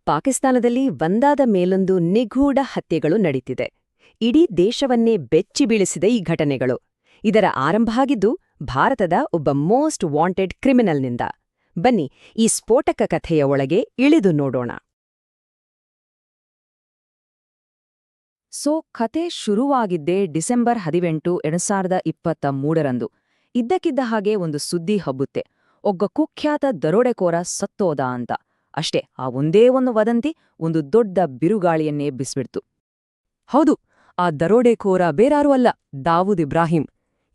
ಪಾಕಿಸ್ತಾನದಲ್ಲಿ ಒಂದಾದ ಮೇಲೊಂದು ನಿಗೂಢ ಹತ್ಯೆಗಳು ನಡೀತಿದೆ. ಇಡೀ ದೇಶವನ್ನೇ ಬೆಚ್ಚಿ ಬೀಳಿಸಿದ ಈ ಘಟನೆಗಳು. ಇದರ ಆರಂಭ ಆಗಿದ್ದು ಭಾರತದ ಒಬ್ಬ ಮೋಸ್ಟ್ ವಾಂಟೆಡ್ ಕ್ರಿಮಿನಲ್ನಿಂದ. ಬನ್ನಿ, ಈ ಸ್ಫೋಟಕ ಕಥೆಯ ಒಳಗೆ ಇಳಿದು ನೋಡೋಣ. ಕಥೆ ಶುರುವಾಗಿದ್ದೇ ಡಿಸೆಂಬರ್ 18, 2023ರಂದು. ಇದ್ದಕ್ಕಿದ್ದ ಹಾಗೆ ಒಂದು ಸುದ್ದಿ ಹಬ್ಬುತ್ತೆ. ಒಬ್ಬ ಕುಖ್ಯಾತ ದರೋಡೆಕೋರ ಸತ್ತೋದ ಅಂತ. ಅಷ್ಟೇ, ಆ ಒಂದೇ ಒಂದು ವದಂತಿ ಒಂದು ದೊಡ್ಡ ಬಿರುಗಾಳಿಯನ್ನೇ ಬಿಸ್ಬಿಡ್ತು. ಹೌದು, ಆ ದರೋಡೆಕೋರ ಬೇರಾರೂ ಅಲ್ಲ, ದಾವೂದ್ ಇಬ್ರಾಹಿಂ.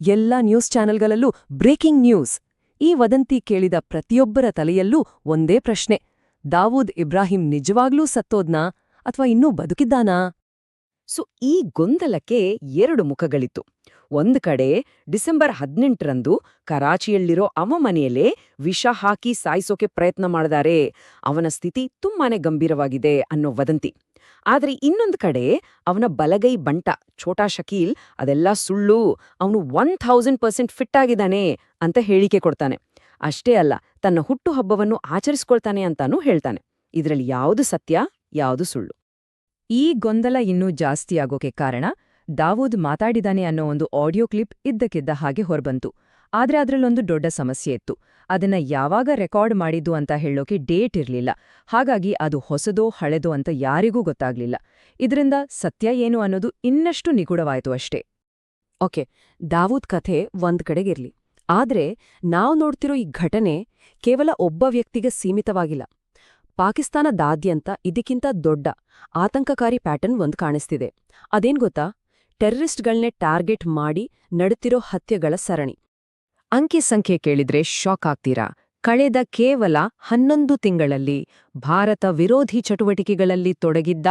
ಎಲ್ಲ ನ್ಯೂಸ್ ಚಾನೆಲ್ಗಳಲ್ಲೂ ಬ್ರೇಕಿಂಗ್ ನ್ಯೂಸ್. ಈ ವದಂತಿ ಕೇಳಿದ ಪ್ರತಿಯೊಬ್ಬರ ತಲೆಯಲ್ಲೂ ಒಂದೇ ಪ್ರಶ್ನೆ: ದಾವೂದ್ ಇಬ್ರಾಹಿಂ ನಿಜವಾಗ್ಲೂ ಸತ್ತೋದ್ನಾ ಅಥವಾ ಇನ್ನೂ ಬದುಕಿದ್ದಾನಾ? ಈ ಗೊಂದಲಕ್ಕೆ ಎರಡು ಮುಖಗಳಿತ್ತು. ಒಂದ್ ಕಡೆ ಡಿಸೆಂಬರ್ 18ರಂದು ಕರಾಚಿಯಲ್ಲಿರೋ ಅವ ಮನೆಯಲ್ಲೇ ವಿಷ ಹಾಕಿ ಸಾಯಿಸೋಕೆ ಪ್ರಯತ್ನ ಮಾಡಿದಾರೆ, ಅವನ ಸ್ಥಿತಿ ತುಂಬಾನೇ ಗಂಭೀರವಾಗಿದೆ ಅನ್ನೋ ವದಂತಿ. ಆದ್ರೆ ಇನ್ನೊಂದು ಕಡೆ ಅವನ ಬಲಗೈ ಬಂಟ ಛೋಟಾ ಶಕೀಲ್ ಅದೆಲ್ಲ ಸುಳ್ಳು, ಅವನು 1000% ಫಿಟ್ ಆಗಿದ್ದಾನೆ ಅಂತ ಹೇಳಿಕೆ ಕೊಡ್ತಾನೆ. ಅಷ್ಟೇ ಅಲ್ಲ, ತನ್ನ ಹುಟ್ಟುಹಬ್ಬವನ್ನು ಆಚರಿಸ್ಕೊಳ್ತಾನೆ ಅಂತಾನೂ ಹೇಳ್ತಾನೆ. ಇದರಲ್ಲಿ ಯಾವುದು ಸತ್ಯ, ಯಾವುದು ಸುಳ್ಳು? ಈ ಗೊಂದಲ ಇನ್ನೂ ಜಾಸ್ತಿಯಾಗೋಕೆ ಕಾರಣ, ದಾವೂದ್ ಮಾತಾಡಿದಾನೆ ಅನ್ನೋ ಒಂದು ಆಡಿಯೋ ಕ್ಲಿಪ್ ಇದ್ದಕ್ಕಿದ್ದ ಹಾಗೆ ಹೊರಬಂತು. ಆದ್ರೆ ಅದರಲ್ಲೊಂದು ದೊಡ್ಡ ಸಮಸ್ಯೆ ಇತ್ತು. ಅದನ್ನ ಯಾವಾಗ ರೆಕಾರ್ಡ್ ಮಾಡಿದ್ದು ಅಂತ ಹೇಳೋಕೆ ಡೇಟ್ ಇರ್ಲಿಲ್ಲ. ಹಾಗಾಗಿ ಅದು ಹೊಸದೋ ಹಳೆದೋ ಅಂತ ಯಾರಿಗೂ ಗೊತ್ತಾಗ್ಲಿಲ್ಲ. ಇದರಿಂದ ಸತ್ಯ ಏನು ಅನ್ನೋದು ಇನ್ನಷ್ಟು ನಿಗೂಢವಾಯ್ತು ಅಷ್ಟೇ. ಓಕೆ, ದಾವೂದ್ ಕಥೆ ಒಂದ್ ಕಡೆಗಿರ್ಲಿ. ಆದ್ರೆ ನಾವು ನೋಡ್ತಿರೋ ಈ ಘಟನೆ ಕೇವಲ ಒಬ್ಬ ವ್ಯಕ್ತಿಗೆ ಸೀಮಿತವಾಗಿಲ್ಲ. ಪಾಕಿಸ್ತಾನದಾದ್ಯಂತ ಇದಕ್ಕಿಂತ ದೊಡ್ಡ ಆತಂಕಕಾರಿ ಪ್ಯಾಟರ್ನ್ ಒಂದು ಕಾಣಿಸ್ತಿದೆ. ಅದೇನ್ ಗೊತ್ತಾ? ಟೆರರಿಸ್ಟ್ಗಳ್ನೇ ಟಾರ್ಗೆಟ್ ಮಾಡಿ ನಡುತ್ತಿರೋ ಹತ್ಯೆಗಳ ಸರಣಿ. ಅಂಕಿ ಸಂಖ್ಯೆ ಕೇಳಿದ್ರೆ ಶಾಕ್ ಆಗ್ತೀರಾ. ಕಳೆದ ಕೇವಲ 11 ತಿಂಗಳಲ್ಲಿ ಭಾರತ ವಿರೋಧಿ ಚಟುವಟಿಕೆಗಳಲ್ಲಿ ತೊಡಗಿದ್ದ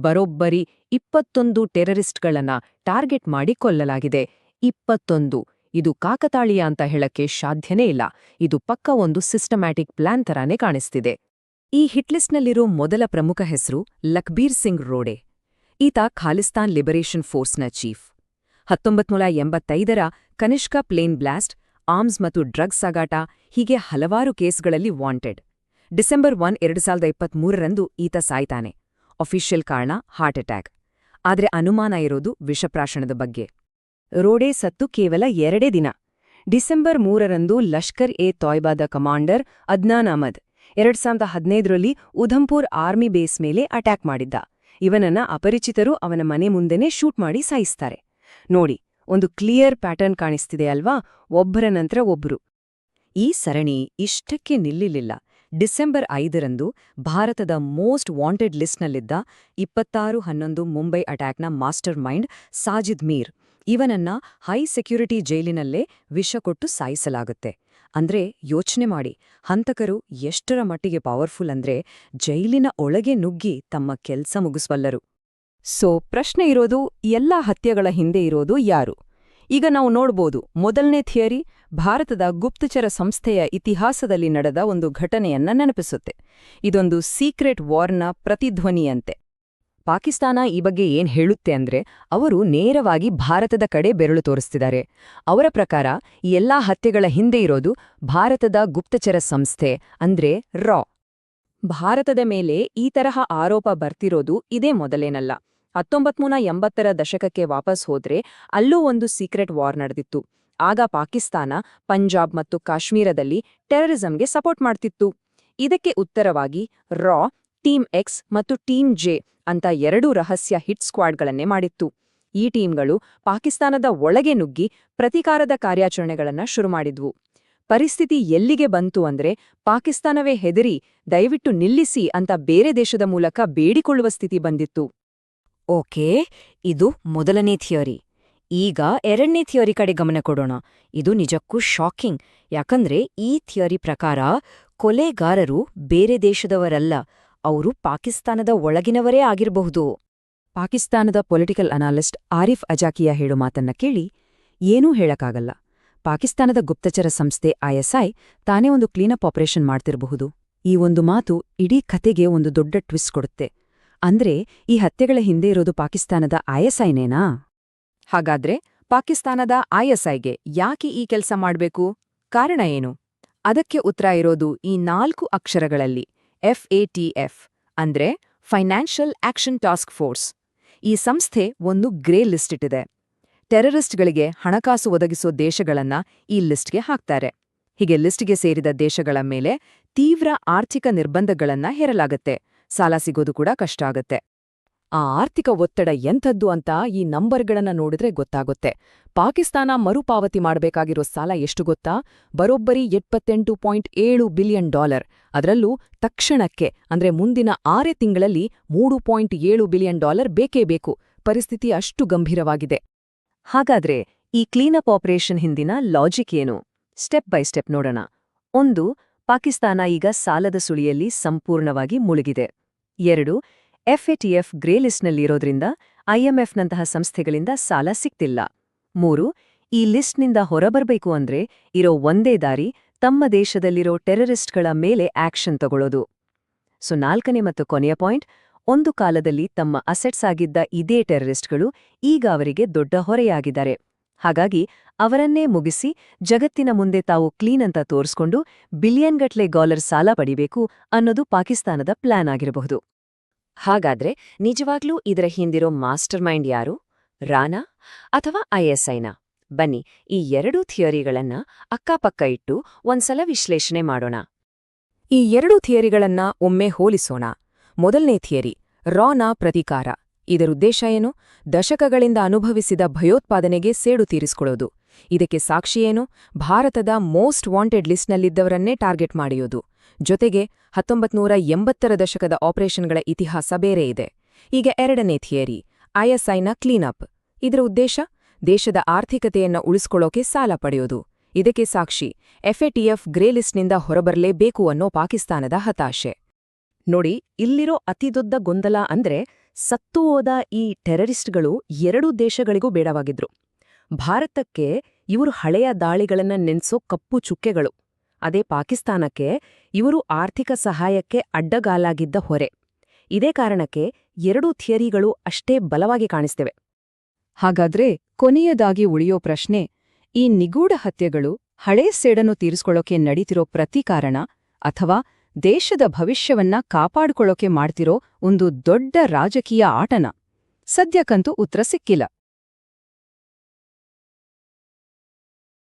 ಬರೋಬ್ಬರಿ 21 ಟೆರರಿಸ್ಟ್ಗಳನ್ನ ಟಾರ್ಗೆಟ್ ಮಾಡಿ ಕೊಲ್ಲಲಾಗಿದೆ. 21. ಇದು ಕಾಕತಾಳೀಯ ಅಂತ ಹೇಳಕ್ಕೆ ಸಾಧ್ಯನೇ ಇಲ್ಲ. ಇದು ಪಕ್ಕ ಒಂದು ಸಿಸ್ಟಮ್ಯಾಟಿಕ್ ಪ್ಲಾನ್ ತರಾನೇ ಕಾಣಿಸ್ತಿದೆ. ಈ ಹಿಟ್ಲಿಸ್ಟ್ನಲ್ಲಿರೋ ಮೊದಲ ಪ್ರಮುಖ ಹೆಸರು ಲಖ್ಬೀರ್ ಸಿಂಗ್ ರೋಡೆ. ಈತ ಖಾಲಿಸ್ತಾನ್ ಲಿಬರೇಷನ್ ಫೋರ್ಸ್ನ ಚೀಫ್. 1985ರ ಕನಿಷ್ಕಾ ಪ್ಲೇನ್ ಬ್ಲಾಸ್ಟ್, ಆರ್ಮ್ಸ್ ಮತ್ತು ಡ್ರಗ್ಸ್ ಸಾಗಾಟ, ಹೀಗೆ ಹಲವಾರು ಕೇಸ್ಗಳಲ್ಲಿ ವಾಂಟೆಡ್. ಡಿಸೆಂಬರ್ 1, 2023ರಂದು ಈತ ಸಾಯ್ತಾನೆ. ಅಫಿಷಿಯಲ್ ಕಾರಣ ಹಾರ್ಟ್ ಅಟ್ಯಾಕ್. ಆದ್ರೆ ಅನುಮಾನ ಇರೋದು ವಿಷಪ್ರಾಶನದ ಬಗ್ಗೆ. ರೋಡೆ ಸತ್ತು ಕೇವಲ 2 ದಿನ. ಡಿಸೆಂಬರ್ 3ರಂದು ಲಷ್ಕರ್-ಎ-ತೊಯ್ಬಾದ ಕಮಾಂಡರ್ ಅದ್ನಾನ್ ಅಹ್ಮದ್ 2015ರಲ್ಲಿ ಉಧಂಪುರ್ ಆರ್ಮಿ ಬೇಸ್ ಮೇಲೆ ಅಟ್ಯಾಕ್ ಮಾಡಿದ್ದ. ಇವನನ್ನ ಅಪರಿಚಿತರು ಅವನ ಮನೆ ಮುಂದೆನೇ ಶೂಟ್ ಮಾಡಿ ಸಾಯಿಸ್ತಾರೆ. ನೋಡಿ, ಒಂದು ಕ್ಲಿಯರ್ ಪ್ಯಾಟರ್ನ್ ಕಾಣಿಸ್ತಿದೆ ಅಲ್ವಾ? ಒಬ್ಬರ ನಂತರ ಒಬ್ರು. ಈ ಸರಣಿ ಇಷ್ಟಕ್ಕೆ ನಿಲ್ಲಿಲ್ಲ. ಡಿಸೆಂಬರ್ 5ರಂದು ಭಾರತದ ಮೋಸ್ಟ್ ವಾಂಟೆಡ್ ಲಿಸ್ಟ್ನಲ್ಲಿದ್ದ 26/11 ಮುಂಬೈ ಅಟ್ಯಾಕ್ನ ಮಾಸ್ಟರ್ ಮೈಂಡ್ ಸಾಜಿದ್ ಮೀರ್, ಇವನನ್ನ ಹೈ ಸೆಕ್ಯೂರಿಟಿ ಜೈಲಿನಲ್ಲೇ ವಿಷ ಕೊಟ್ಟು ಸಾಯಿಸಲಾಗುತ್ತೆ. ಅಂದ್ರೆ ಯೋಚನೆ ಮಾಡಿ, ಹಂತಕರು ಎಷ್ಟರ ಮಟ್ಟಿಗೆ ಪವರ್ಫುಲ್ ಅಂದ್ರೆ ಜೈಲಿನ ಒಳಗೆ ನುಗ್ಗಿ ತಮ್ಮ ಕೆಲ್ಸ ಮುಗಿಸ್ಬಲ್ಲರು. ಪ್ರಶ್ನೆ ಇರೋದು, ಎಲ್ಲಾ ಹತ್ಯೆಗಳ ಹಿಂದೆ ಇರೋದು ಯಾರು? ಈಗ ನಾವು ನೋಡ್ಬೋದು, ಮೊದಲನೇ ಥಿಯರಿ ಭಾರತದ ಗುಪ್ತಚರ ಸಂಸ್ಥೆಯ ಇತಿಹಾಸದಲ್ಲಿ ನಡೆದ ಒಂದು ಘಟನೆಯನ್ನ ನೆನಪಿಸುತ್ತೆ. ಇದೊಂದು ಸೀಕ್ರೆಟ್ ವಾರ್ನ ಪ್ರತಿಧ್ವನಿಯಂತೆ. ಪಾಕಿಸ್ತಾನ ಈ ಬಗ್ಗೆ ಏನ್ ಹೇಳುತ್ತೆ ಅಂದ್ರೆ, ಅವರು ನೇರವಾಗಿ ಭಾರತದ ಕಡೆ ಬೆರಳು ತೋರಿಸ್ತಿದ್ದಾರೆ. ಅವರ ಪ್ರಕಾರ ಈ ಎಲ್ಲಾ ಹತ್ಯೆಗಳ ಹಿಂದೆ ಇರೋದು ಭಾರತದ ಗುಪ್ತಚರ ಸಂಸ್ಥೆ, ಅಂದ್ರೆ ರಾ. ಭಾರತದ ಮೇಲೆ ಈ ತರಹ ಆರೋಪ ಬರ್ತಿರೋದು ಇದೇ ಮೊದಲೇನಲ್ಲ. 1980ರ ದಶಕಕ್ಕೆ ವಾಪಸ್ ಹೋದ್ರೆ ಅಲ್ಲೂ ಒಂದು ಸೀಕ್ರೆಟ್ ವಾರ್ ನಡೆದಿತ್ತು. ಆಗ ಪಾಕಿಸ್ತಾನ ಪಂಜಾಬ್ ಮತ್ತು ಕಾಶ್ಮೀರದಲ್ಲಿ ಟೆರರಿಸಂಗೆ ಸಪೋರ್ಟ್ ಮಾಡ್ತಿತ್ತು. ಇದಕ್ಕೆ ಉತ್ತರವಾಗಿ ರಾ ಟೀಮ್ ಎಕ್ಸ್ ಮತ್ತು ಟೀಮ್ ಜೆ ಅಂತ 2 ರಹಸ್ಯ ಹಿಟ್ ಸ್ಕ್ವಾಡ್ಗಳನ್ನೇ ಮಾಡಿತ್ತು. ಈ ಟೀಮ್ಗಳು ಪಾಕಿಸ್ತಾನದ ಒಳಗೆ ನುಗ್ಗಿ ಪ್ರತೀಕಾರದ ಕಾರ್ಯಾಚರಣೆಗಳನ್ನ ಶುರು ಮಾಡಿದ್ವು. ಪರಿಸ್ಥಿತಿ ಎಲ್ಲಿಗೆ ಬಂತು ಅಂದ್ರೆ, ಪಾಕಿಸ್ತಾನವೇ ಹೆದರಿ ದಯವಿಟ್ಟು ನಿಲ್ಲಿಸಿ ಅಂತ ಬೇರೆ ದೇಶದ ಮೂಲಕ ಬೇಡಿಕೊಳ್ಳುವ ಸ್ಥಿತಿ ಬಂದಿತ್ತು. ಓಕೆ, ಇದು ಮೊದಲನೇ ಥಿಯರಿ. ಈಗ ಎರಡನೇ ಥಿಯರಿ ಕಡೆ ಗಮನ ಕೊಡೋಣ. ಇದು ನಿಜಕ್ಕೂ ಶಾಕಿಂಗ್. ಯಾಕಂದ್ರೆ ಈ ಥಿಯರಿ ಪ್ರಕಾರ ಕೊಲೆಗಾರರು ಬೇರೆ ದೇಶದವರಲ್ಲ, ಅವರು ಪಾಕಿಸ್ತಾನದ ಒಳಗಿನವರೇ ಆಗಿರಬಹುದು. ಪಾಕಿಸ್ತಾನದ ಪೊಲಿಟಿಕಲ್ ಅನಾಲಿಸ್ಟ್ ಆರಿಫ್ ಅಜಾಕಿಯಾ ಹೇಳೋ ಮಾತನ್ನ ಕೇಳಿ ಏನೂ ಹೇಳಕ್ಕಾಗಲ್ಲ. ಪಾಕಿಸ್ತಾನದ ಗುಪ್ತಚರ ಸಂಸ್ಥೆ ISI ತಾನೇ ಒಂದು ಕ್ಲೀನಪ್ ಆಪರೇಷನ್ ಮಾಡ್ತಿರಬಹುದು. ಈ ಒಂದು ಮಾತು ಇಡೀ ಕತೆಗೆ ಒಂದು ದೊಡ್ಡ ಟ್ವಿಸ್ಟ್ ಕೊಡುತ್ತೆ. ಅಂದ್ರೆ ಈ ಹತ್ಯೆಗಳ ಹಿಂದೆ ಇರೋದು ಪಾಕಿಸ್ತಾನದ ISIನೇನಾ? ಹಾಗಾದ್ರೆ ಪಾಕಿಸ್ತಾನದ ISIಗೆ ಯಾಕೆ ಈ ಕೆಲಸ ಮಾಡ್ಬೇಕು? ಕಾರಣ ಏನು? ಅದಕ್ಕೆ ಉತ್ತರ ಇರೋದು ಈ 4 ಅಕ್ಷರಗಳಲ್ಲಿ: FATF ಅಂದ್ರೆ ಫೈನಾನ್ಷಿಯಲ್ ಆಕ್ಷನ್ ಟಾಸ್ಕ್ ಫೋರ್ಸ್. ಈ ಸಂಸ್ಥೆ ಒಂದು ಗ್ರೇ ಲಿಸ್ಟ್ ಇಟ್ಟಿದೆ. ಟೆರರಿಸ್ಟ್ಗಳಿಗೆ ಹಣಕಾಸು ಒದಗಿಸೋ ದೇಶಗಳನ್ನ ಈ ಲಿಸ್ಟ್ಗೆ ಹಾಕ್ತಾರೆ. ಹೀಗೆ ಲಿಸ್ಟ್ಗೆ ಸೇರಿದ ದೇಶಗಳ ಮೇಲೆ ತೀವ್ರ ಆರ್ಥಿಕ ನಿರ್ಬಂಧಗಳನ್ನ ಹೇರಲಾಗತ್ತೆ. ಸಾಲ ಸಿಗೋದು ಕೂಡ ಕಷ್ಟ ಆಗತ್ತೆ. ಆ ಆರ್ಥಿಕ ಒತ್ತಡ ಎಂಥದ್ದು ಅಂತ ಈ ನಂಬರ್ಗಳನ್ನ ನೋಡಿದ್ರೆ ಗೊತ್ತಾಗುತ್ತೆ. ಪಾಕಿಸ್ತಾನ ಮರುಪಾವತಿ ಮಾಡಬೇಕಾಗಿರೋ ಸಾಲ ಎಷ್ಟು ಗೊತ್ತಾ? ಬರೋಬ್ಬರಿ $78.7 ಬಿಲಿಯನ್. ಅದರಲ್ಲೂ ತಕ್ಷಣಕ್ಕೆ ಅಂದ್ರೆ ಮುಂದಿನ 6 ತಿಂಗಳಲ್ಲಿ $3.7 ಬಿಲಿಯನ್ ಬೇಕೇ ಬೇಕು. ಪರಿಸ್ಥಿತಿ ಅಷ್ಟು ಗಂಭೀರವಾಗಿದೆ. ಹಾಗಾದ್ರೆ ಈ ಕ್ಲೀನಪ್ ಆಪರೇಷನ್ ಹಿಂದಿನ ಲಾಜಿಕ್ ಏನು? ಸ್ಟೆಪ್ ಬೈ ಸ್ಟೆಪ್ ನೋಡೋಣ. 1. ಪಾಕಿಸ್ತಾನ ಈಗ ಸಾಲದ ಸುಳಿಯಲ್ಲಿ ಸಂಪೂರ್ಣವಾಗಿ ಮುಳುಗಿದೆ. 2. FATF ಗ್ರೇ ಲಿಸ್ಟ್ನಲ್ಲಿರೋದ್ರಿಂದ IMFನಂತಹ ಸಂಸ್ಥೆಗಳಿಂದ ಸಾಲ ಸಿಗ್ತಿಲ್ಲ. 3. ಈ ಲಿಸ್ಟ್ನಿಂದ ಹೊರಬರ್ಬೇಕು ಅಂದ್ರೆ ಇರೋ ಒಂದೇ ದಾರಿ ತಮ್ಮ ದೇಶದಲ್ಲಿರೋ ಟೆರರಿಸ್ಟ್ಗಳ ಮೇಲೆ ಆಕ್ಷನ್ ತಗೊಳ್ಳೋದು. 4ನೇ ಮತ್ತು ಕೊನೆಯ ಪಾಯಿಂಟ್, ಒಂದು ಕಾಲದಲ್ಲಿ ತಮ್ಮ ಅಸೆಟ್ಸ್ ಆಗಿದ್ದ ಇದೇ ಟೆರರಿಸ್ಟ್ಗಳು ಈಗ ಅವರಿಗೆ ದೊಡ್ಡ ಹೊರೆಯಾಗಿದ್ದಾರೆ. ಹಾಗಾಗಿ ಅವರನ್ನೇ ಮುಗಿಸಿ ಜಗತ್ತಿನ ಮುಂದೆ ತಾವು ಕ್ಲೀನ್ ಅಂತ ತೋರಿಸ್ಕೊಂಡು ಬಿಲಿಯನ್ಗಟ್ಲೆ ಡಾಲರ್ ಸಾಲ ಪಡಿಬೇಕು ಅನ್ನೋದು ಪಾಕಿಸ್ತಾನದ ಪ್ಲಾನ್ ಆಗಿರಬಹುದು. ಹಾಗಾದ್ರೆ ನಿಜವಾಗ್ಲೂ ಇದರ ಹಿಂದಿರೋ ಮಾಸ್ಟರ್ ಮೈಂಡ್ ಯಾರು? ರಾನಾ ಅಥವಾ ISIನ? ಬನ್ನಿ ಈ ಎರಡೂ ಥಿಯರಿಗಳನ್ನ ಅಕ್ಕಪಕ್ಕ ಇಟ್ಟು ಒಂದ್ಸಲ ವಿಶ್ಲೇಷಣೆ ಮಾಡೋಣ. ಈ ಎರಡೂ ಥಿಯರಿಗಳನ್ನ ಒಮ್ಮೆ ಹೋಲಿಸೋಣ. ಮೊದಲನೇ ಥಿಯರಿ, ರಾನ ಪ್ರತೀಕಾರ. ಇದರ ಉದ್ದೇಶ ಏನು? ದಶಕಗಳಿಂದ ಅನುಭವಿಸಿದ ಭಯೋತ್ಪಾದನೆಗೆ ಸೇಡು ತೀರಿಸಿಕೊಳ್ಳೋದು. ಇದಕ್ಕೆ ಸಾಕ್ಷಿಯೇನು? ಭಾರತದ ಮೋಸ್ಟ್ ವಾಂಟೆಡ್ ಲಿಸ್ಟ್ನಲ್ಲಿದ್ದವರನ್ನೇ ಟಾರ್ಗೆಟ್ ಮಾಡಿಯೋದು. ಜೊತೆಗೆ 1980ರ ದಶಕದ ಆಪರೇಷನ್ಗಳ ಇತಿಹಾಸ ಬೇರೆ ಇದೆ. ಈಗ ಎರಡನೇ ಥಿಯರಿ, ISIನ ಕ್ಲೀನಪ್. ಇದರ ಉದ್ದೇಶ ದೇಶದ ಆರ್ಥಿಕತೆಯನ್ನ ಉಳಿಸ್ಕೊಳ್ಳೋಕೆ ಸಾಲ ಪಡೆಯೋದು. ಇದಕ್ಕೆ ಸಾಕ್ಷಿ FATF ಗ್ರೇ ಲಿಸ್ಟ್ನಿಂದ ಹೊರಬರಲೇಬೇಕು ಅನ್ನೋ ಪಾಕಿಸ್ತಾನದ ಹತಾಶೆ. ನೋಡಿ, ಇಲ್ಲಿರೋ ಅತಿದೊಡ್ಡ ಗೊಂದಲ ಅಂದ್ರೆ ಸತ್ತು ಹೋದ ಈ ಟೆರರಿಸ್ಟ್ಗಳು ಎರಡೂ ದೇಶಗಳಿಗೂ ಬೇಡವಾಗಿದ್ರು. ಭಾರತಕ್ಕೆ ಇವರು ಹಳೆಯ ದಾಳಿಗಳನ್ನ ನೆನ್ಸೋ ಕಪ್ಪು ಚುಕ್ಕೆಗಳು. ಅದೇ ಪಾಕಿಸ್ತಾನಕ್ಕೆ ಇವರು ಆರ್ಥಿಕ ಸಹಾಯಕ್ಕೆ ಅಡ್ಡಗಾಲಾಗಿದ್ದ ಹೊರೆ. ಇದೇ ಕಾರಣಕ್ಕೆ ಎರಡೂ ಥಿಯರಿಗಳು ಅಷ್ಟೇ ಬಲವಾಗಿ ಕಾಣಿಸ್ತೇವೆ. ಹಾಗಾದ್ರೆ ಕೊನೆಯದಾಗಿ ಉಳಿಯೋ ಪ್ರಶ್ನೆ, ಈ ನಿಗೂಢ ಹತ್ಯೆಗಳು ಹಳೇ ಸೇಡನ್ನು ತೀರಿಸ್ಕೊಳ್ಳೋಕೆ ನಡೀತಿರೋ ಪ್ರತೀಕಾರಣ ಅಥವಾ ದೇಶದ ಭವಿಷ್ಯವನ್ನ ಕಾಪಾಡ್ಕೊಳ್ಳೋಕೆ ಮಾಡ್ತಿರೋ ಒಂದು ದೊಡ್ಡ ರಾಜಕೀಯ ಆಟನ? ಸದ್ಯಕ್ಕಂತೂ ಉತ್ತರ ಸಿಕ್ಕಿಲ್ಲ.